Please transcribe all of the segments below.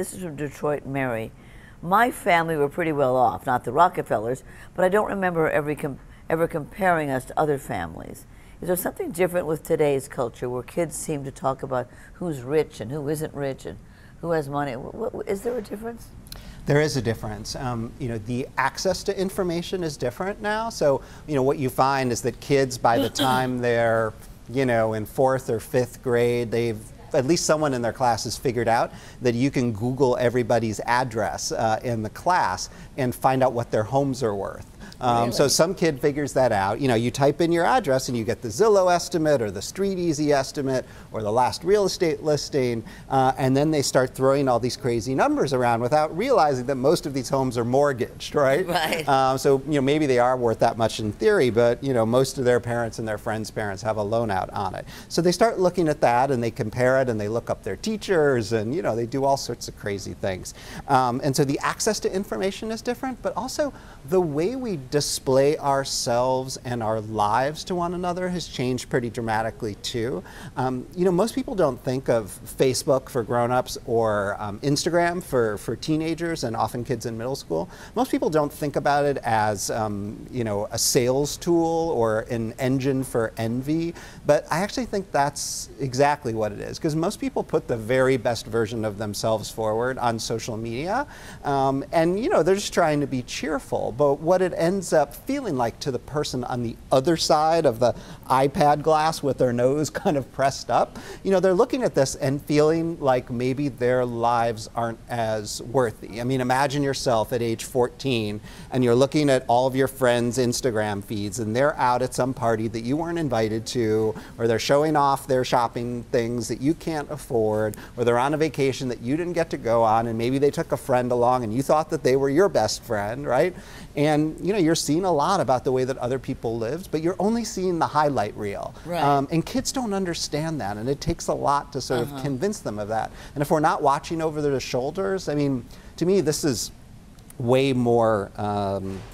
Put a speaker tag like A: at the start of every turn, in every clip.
A: this is from Detroit, Mary. My family were pretty well off, not the Rockefellers, but I don't remember ever comparing us to other families. Is there something different with today's culture where kids seem to talk about who's rich and who isn't rich and who has money? Is there a difference?
B: There is a difference. You know, the access to information is different now. So, you know, what you find is that kids, by the time they're, you know, in 4th or 5th grade, at least someone in their class has figured out that you can Google everybody's address in the class and find out what their homes are worth.
A: Really?
B: So some kid figures that out. You know, you type in your address and you get the Zillow estimate or the Street Easy estimate or the last real estate listing, and then they start throwing all these crazy numbers around without realizing that most of these homes are mortgaged, right?
A: Right.
B: So, you know, maybe they are worth that much in theory, but, you know, most of their parents and their friends' parents have a loan out on it. So they start looking at that and they compare it and they look up their teachers and, you know, they do all sorts of crazy things. And so the access to information is different, but also the way we display ourselves and our lives to one another has changed pretty dramatically too. You know, most people don't think of Facebook for grown-ups or Instagram for teenagers and often kids in middle school. Most people don't think about it as you know, a sales tool or an engine for envy, but I actually think that's exactly what it is, because most people put the very best version of themselves forward on social media, and you know, they're just trying to be cheerful, but what it ends up feeling like to the person on the other side of the iPad glass with their nose kind of pressed up, you know, they're looking at this and feeling like maybe their lives aren't as worthy. I mean, imagine yourself at age 14 and you're looking at all of your friends' Instagram feeds and they're out at some party that you weren't invited to, or they're showing off their shopping things that you can't afford, or they're on a vacation that you didn't get to go on, and maybe they took a friend along and you thought that they were your best friend, right? And you know, you're seeing a lot about the way that other people lived, but you're only seeing the highlight reel.
A: Right.
B: And kids don't understand that, and it takes a lot to sort of convince them of that. And if we're not watching over their shoulders, I mean, to me, this is way more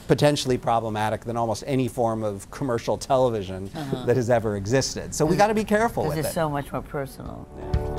B: potentially problematic than almost any form of commercial television that has ever existed. So we got to be careful with it.
A: This is so much more personal.
B: Yeah.